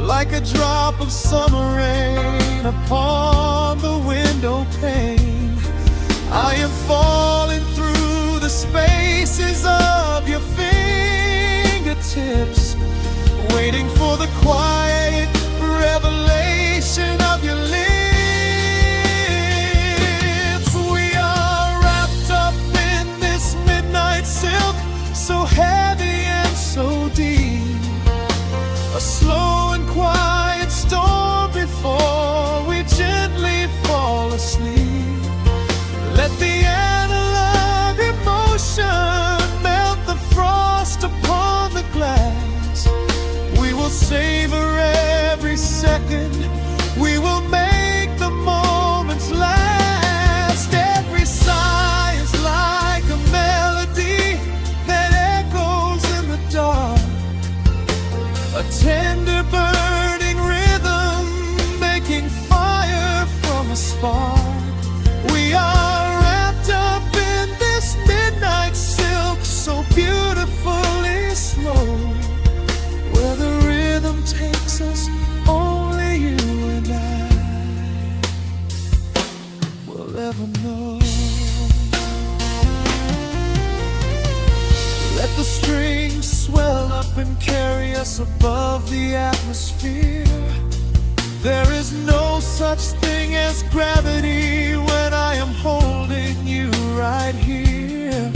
like a drop of summer rain upon the window pane. I am falling through the spaces of your fingertips, waiting for the quiet revelation of your lips. We are wrapped up in this midnight silk, so heavy and so deep. A slow and quiet storm before we gently fall asleep. Let the analog emotion melt the frost upon the glass. We will savor every second, we will make the moments last. Every sigh is like a melody that echoes in the dark, a tender burning rhythm making fire from a spark. We are wrapped up in this midnight silk, so beautifully slow. Where the rhythm takes us, only you and I will ever know. Let the strings swell up and carry us above the atmosphere. There is no such thing as gravity when I am holding you right here.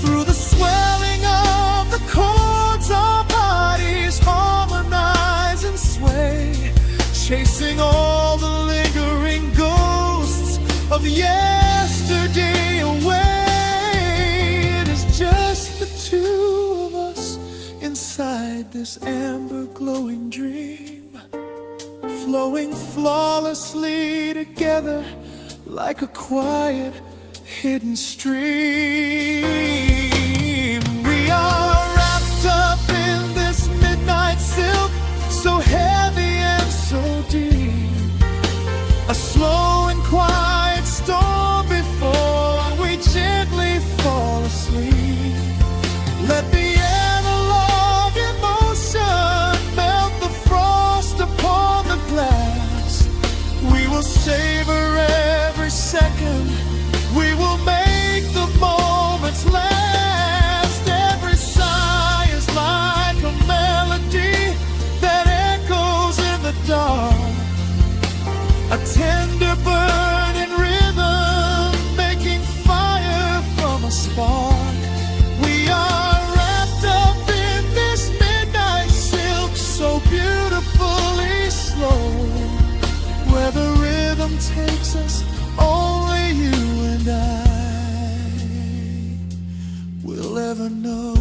Through the swelling of the chords, our bodies harmonize and sway, chasing all the lingering ghosts of yesterday away. It is just the two of us inside this amber glowing dream, flowing flawlessly together like a quiet hidden stream. We are wrapped up in this midnight silk, so heavy and so deep. A slow and quiet storm before we gently fall asleep. Let the analog emotion melt the frost upon the glass. We will savor every second, we will make the moments last. Every sigh is like a melody that echoes in the dark, a tender burning rhythm making fire from a spark. We are wrapped up in this midnight silk, so beautifully slow. Where the rhythm takes us, only you and I will ever know.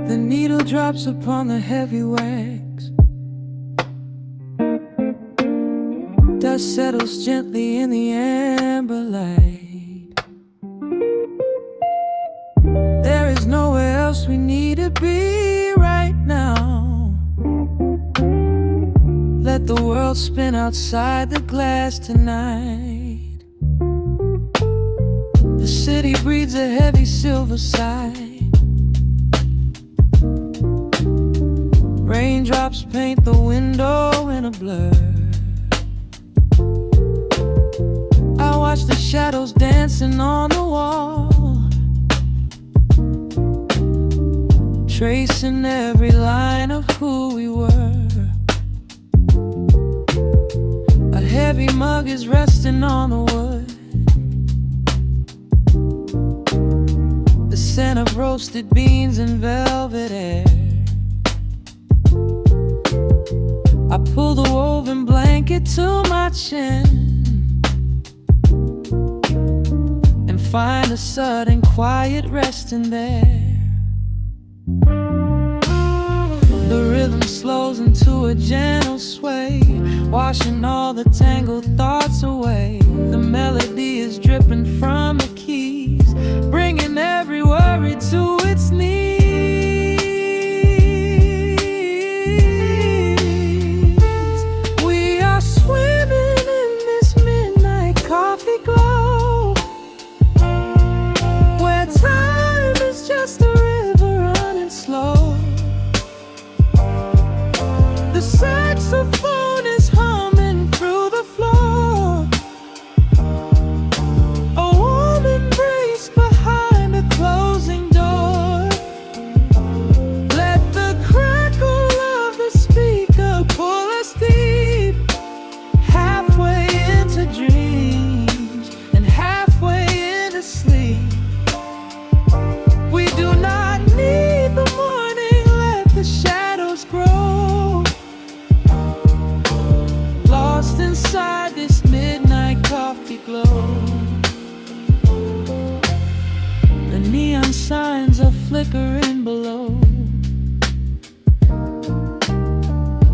The needle drops upon the heavy wax. Dust settles gently in the amber light. There is nowhere else we need to be right now. Let the world spin outside the glass tonight. The city breathes a heavy silver sigh. Raindrops paint the window in a blur. shadows dancing on the wall, tracing every line of who we were. A heavy mug is resting on the wood, the scent of roasted beans and velvet air. I pull the woven blanket to my chin and find a sudden quiet resting there. The rhythm slows into a gentle sway, washing all the tangled thoughts away. The melody is dripping from the keys, bringing every worry to its knees. We are swimming in this midnight coffee glow, where time is just a river running slow. The saxophone is humming through the floor, a warm embrace behind a closing door. Let the crackle of the speaker pull us deep, halfway into dreams and halfway into sleep. We do not need the morning, let the shadows grow. Lost inside this midnight coffee glow. The neon signs are flickering below,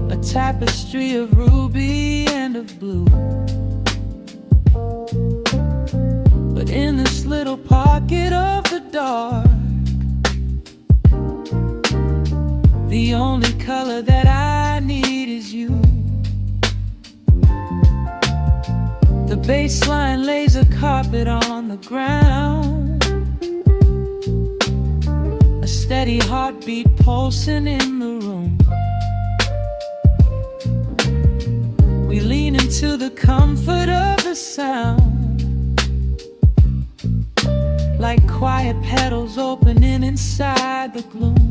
a tapestry of ruby and of blue. But in this little pocket of the dark, the only color that I need is you. The bassline lays a carpet on the ground, a steady heartbeat pulsing in the room. We lean into the comfort of the sound, like quiet petals opening inside the gloom.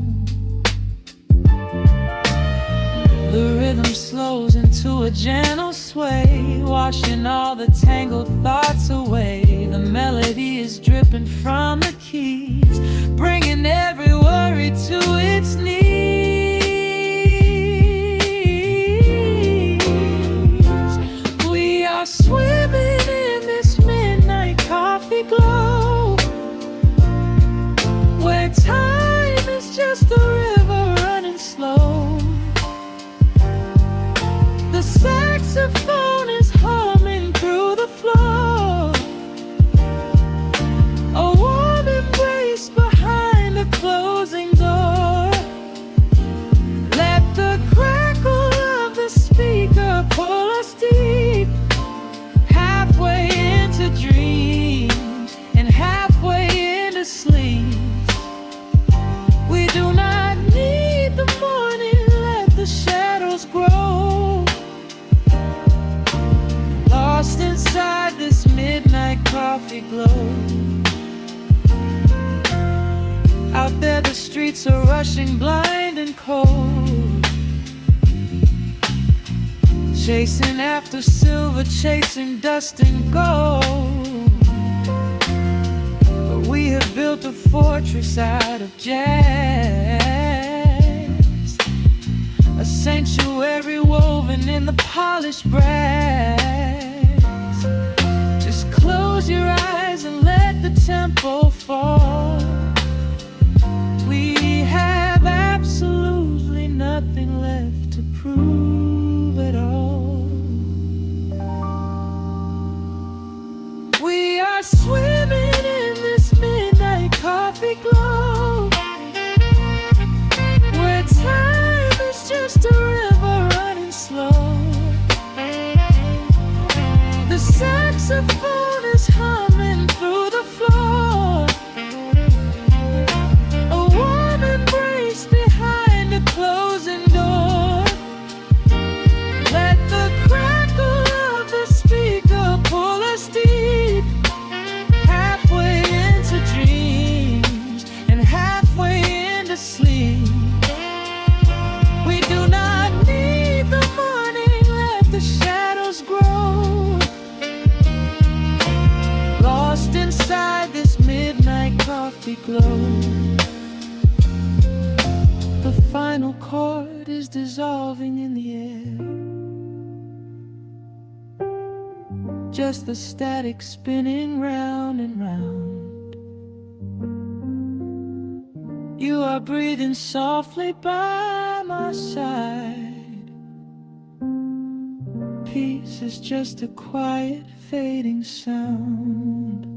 The rhythm slows into a gentle sway, washing all the tangled thoughts away. The melody is dripping from the keys, bringing every worry to its knees. We are swimming in this midnight coffee glow, where time is just a river running slow. The saxophone is humming through the floor, a warm embrace behind a closing door. Let the crackle of the speaker pull us deep, halfway into dreams and halfway into sleep. We do not need the morning, let the shadows grow. Lost inside this midnight coffee glow. Out there the streets are rushing blind and cold, chasing after silver, chasing dust and gold. But we have built a fortress out of jazz, a sanctuary woven in the polished brass. Just close your eyes and let the tempo fall. We have absolutely nothing left to prove at all. We are swimming in this midnight coffee glow, where time is just a river running slow. The saxophone is humming through the floor, a warm embrace behind a closing door. Let the crackle of the speaker pull us deep, misty glow. The final chord is dissolving in the air, just the static spinning round and round. You are breathing softly by my side. Peace is just a quiet fading sound.